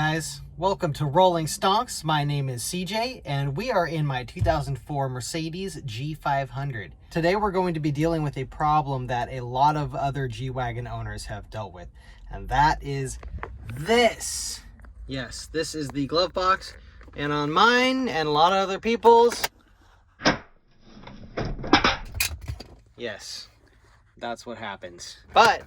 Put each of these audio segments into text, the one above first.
guys, welcome to Rolling Stonks. My name is CJ and we are in my 2004 Mercedes G500. Today we're going to be dealing with a problem that a lot of other G Wagon owners have dealt with, and that is this. Yes, this is the glove box, and on mine and a lot of other people's, yes, that's what happens. But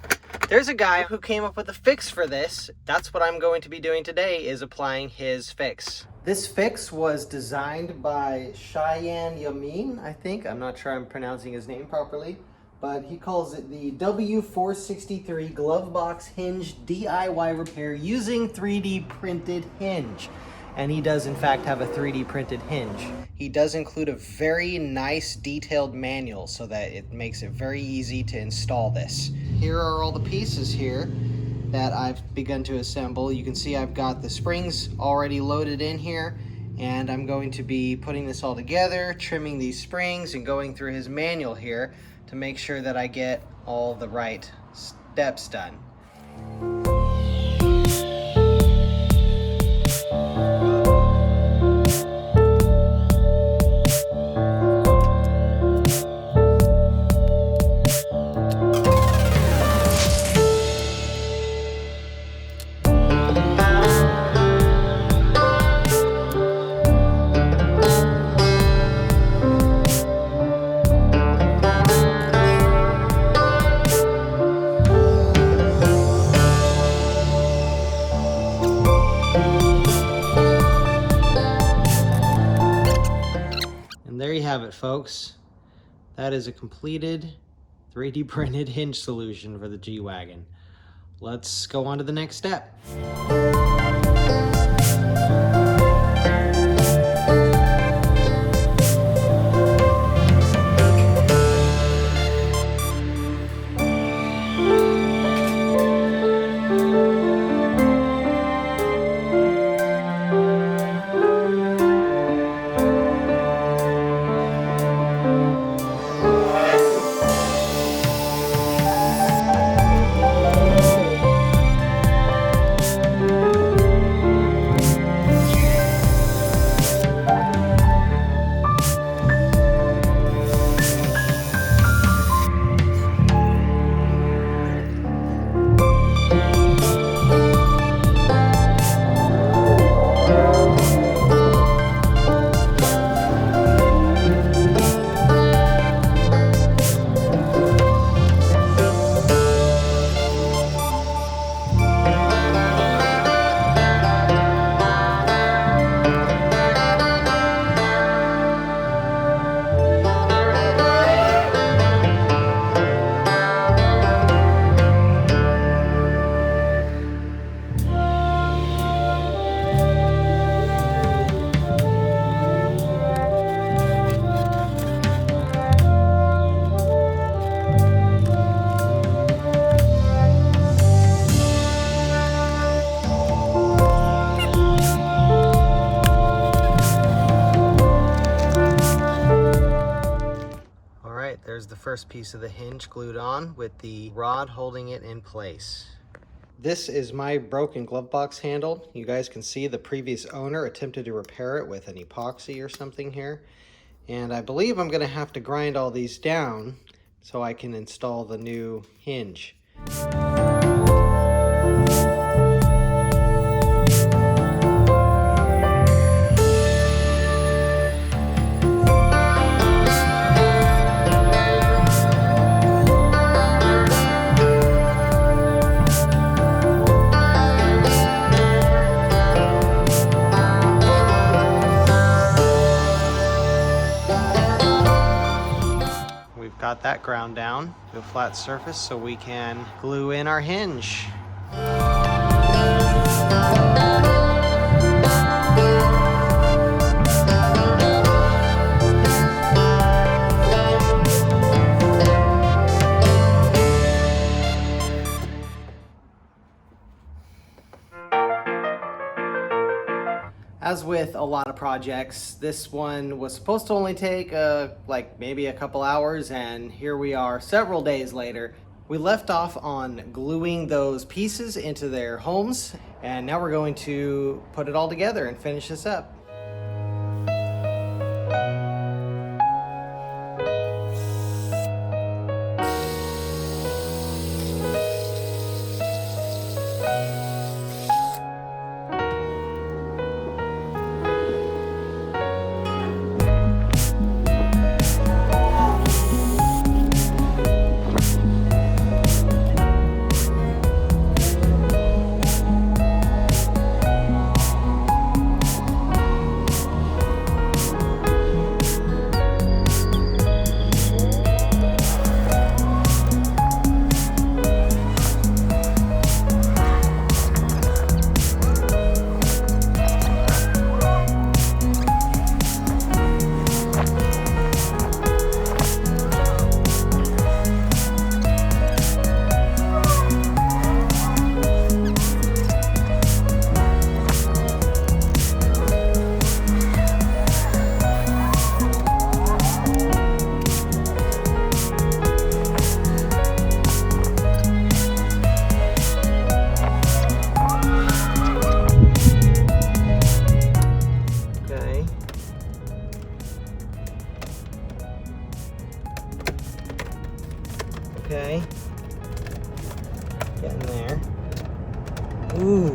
there's a guy who came up with a fix for this. That's what I'm going to be doing today, is applying his fix. This fix was designed by Shiann, I think. I'm not sure I'm pronouncing his name properly, but he calls it the W463 glove box hinge DIY repair using 3D printed hinge. And he does in fact have a 3D printed hinge. He does include a very nice detailed manual so that it makes it very easy to install this. Here are all the pieces here that I've begun to assemble. You can see I've got the springs already loaded in here, and I'm going to be putting this all together, trimming these springs, and going through his manual here to make sure that I get all the right steps done. There you have it, folks. That is a completed 3D printed hinge solution for the G Wagon. Let's go on to the next step. There's the first piece of the hinge glued on with the rod holding it in place. This is my broken glove box handle. You guys can see the previous owner attempted to repair it with an epoxy or something here. And I believe I'm going to have to grind all these down so I can install the new hinge. Got that ground down to a flat surface so we can glue in our hinge. As with a lot of projects, this one was supposed to only take like maybe a couple hours, and here we are several days later We left off on gluing those pieces into their homes, and now we're going to put it all together and finish this up. Okay, getting there. Ooh,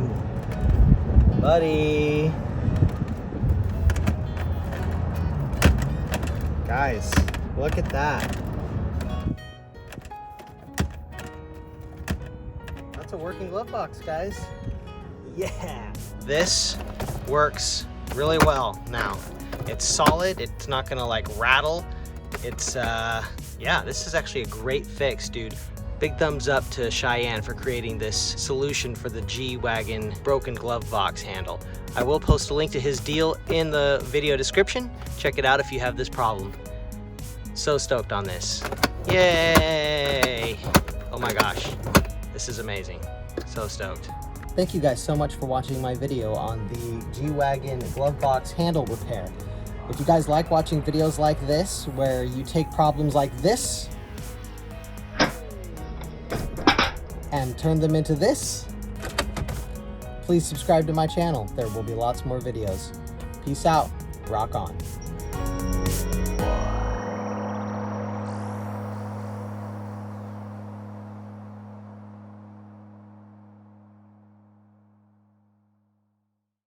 buddy. Guys, look at that. That's a working glove box, guys. Yeah. This works really well now. It's solid, it's not gonna like rattle. It's, yeah, this is actually a great fix, dude. Big thumbs up to Shiann for creating this solution for the G Wagon broken glove box handle. I will post a link to his deal in the video description. Check it out if you have this problem. So stoked on this. Yay! Oh my gosh, this is amazing. So stoked. Thank you guys so much for watching my video on the G Wagon glove box handle repair. If you guys like watching videos like this, where you take problems like this and turn them into this, please subscribe to my channel. There will be lots more videos. Peace out. Rock on.